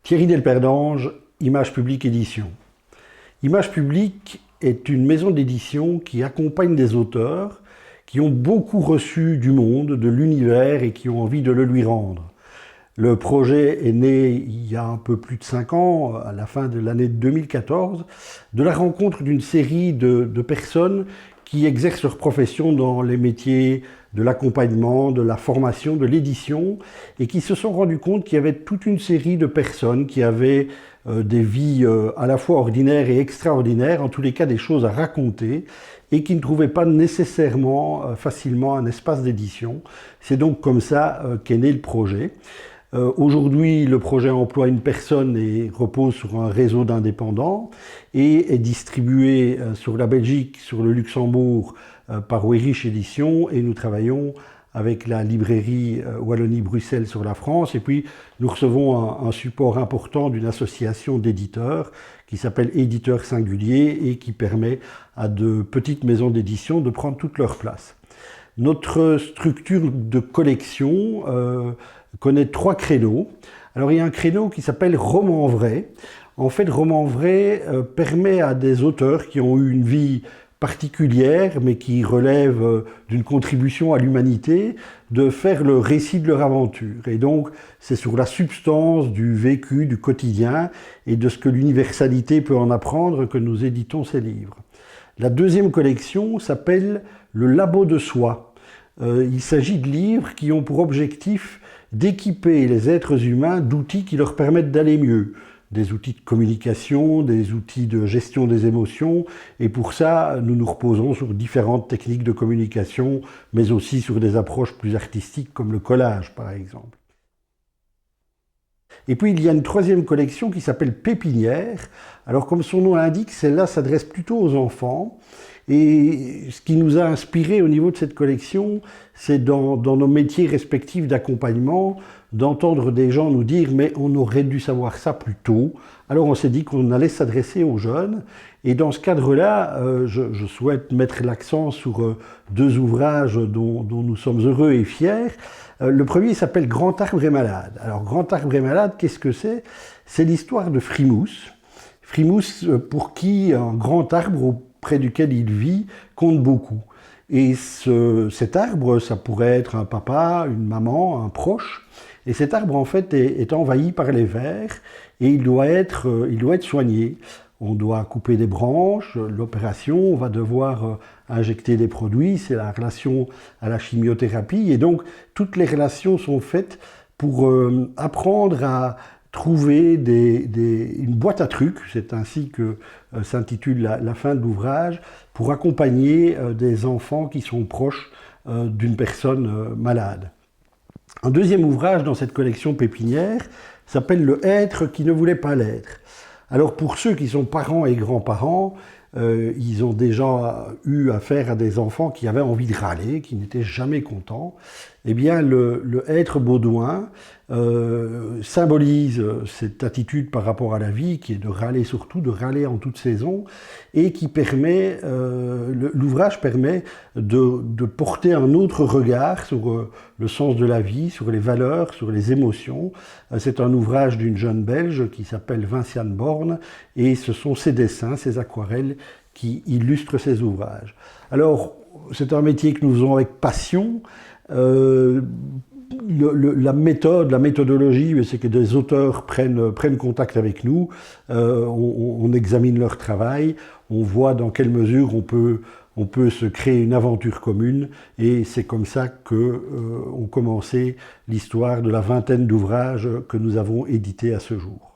Thierry Delperdange, Image Publique Édition. Image Publique est une maison d'édition qui accompagne des auteurs qui ont beaucoup reçu du monde, de l'univers et qui ont envie de le lui rendre. Le projet est né il y a un peu plus de 5 ans, à la fin de l'année 2014, de la rencontre d'une série de personnes qui exercent leur profession dans les métiers de l'accompagnement, de la formation, de l'édition, et qui se sont rendus compte qu'il y avait toute une série de personnes qui avaient des vies à la fois ordinaires et extraordinaires, en tous les cas des choses à raconter, et qui ne trouvaient pas nécessairement facilement un espace d'édition. C'est donc comme ça qu'est né le projet. Aujourd'hui, le projet emploie une personne et repose sur un réseau d'indépendants et est distribué sur la Belgique, sur le Luxembourg par Weyrich Éditions, et nous travaillons avec la librairie Wallonie-Bruxelles sur la France, et puis nous recevons un support important d'une association d'éditeurs qui s'appelle Éditeurs Singuliers et qui permet à de petites maisons d'édition de prendre toute leur place. Notre structure de collection connaît 3 créneaux. Alors il y a un créneau qui s'appelle Roman vrai. En fait, Roman vrai permet à des auteurs qui ont eu une vie particulière, mais qui relèvent d'une contribution à l'humanité, de faire le récit de leur aventure. Et donc, c'est sur la substance du vécu, du quotidien, et de ce que l'universalité peut en apprendre que nous éditons ces livres. La deuxième collection s'appelle Le Labo de soi. Il s'agit de livres qui ont pour objectif d'équiper les êtres humains d'outils qui leur permettent d'aller mieux. Des outils de communication, des outils de gestion des émotions, et pour ça, nous nous reposons sur différentes techniques de communication, mais aussi sur des approches plus artistiques comme le collage, par exemple. Et puis il y a une troisième collection qui s'appelle Pépinière. Alors comme son nom l'indique, celle-là s'adresse plutôt aux enfants. Et ce qui nous a inspiré au niveau de cette collection, c'est dans nos métiers respectifs d'accompagnement, d'entendre des gens nous dire « mais on aurait dû savoir ça plus tôt ». Alors on s'est dit qu'on allait s'adresser aux jeunes. Et dans ce cadre-là, je souhaite mettre l'accent sur 2 ouvrages dont nous sommes heureux et fiers. Le premier s'appelle Grand Arbre est malade. Alors Grand Arbre est malade, qu'est-ce que c'est? C'est l'histoire de Frimousse. Frimousse pour qui un grand arbre près duquel il vit compte beaucoup. Et cet arbre, ça pourrait être un papa, une maman, un proche. Et cet arbre, en fait, est envahi par les vers et il doit être soigné. On doit couper des branches, l'opération, on va devoir injecter des produits, c'est la relation à la chimiothérapie. Et donc, toutes les relations sont faites pour apprendre à trouver une boîte à trucs, c'est ainsi que s'intitule la fin de l'ouvrage, pour accompagner des enfants qui sont proches d'une personne malade. Un deuxième ouvrage dans cette collection Pépinière s'appelle Le être qui ne voulait pas l'être. Alors pour ceux qui sont parents et grands-parents, ils ont déjà eu affaire à des enfants qui avaient envie de râler, qui n'étaient jamais contents. Eh bien, le être Baudouin symbolise cette attitude par rapport à la vie, qui est de râler surtout, de râler en toute saison, et qui permet, l'ouvrage permet de porter un autre regard sur le sens de la vie, sur les valeurs, sur les émotions. C'est un ouvrage d'une jeune Belge qui s'appelle Vinciane Borne, et ce sont ses dessins, ses aquarelles, qui illustrent ses ouvrages. Alors, c'est un métier que nous faisons avec passion. La méthodologie, c'est que des auteurs prennent contact avec nous, on examine leur travail, on voit dans quelle mesure on peut se créer une aventure commune, et c'est comme ça qu'ont commencé l'histoire de la 20aine d'ouvrages que nous avons édités à ce jour.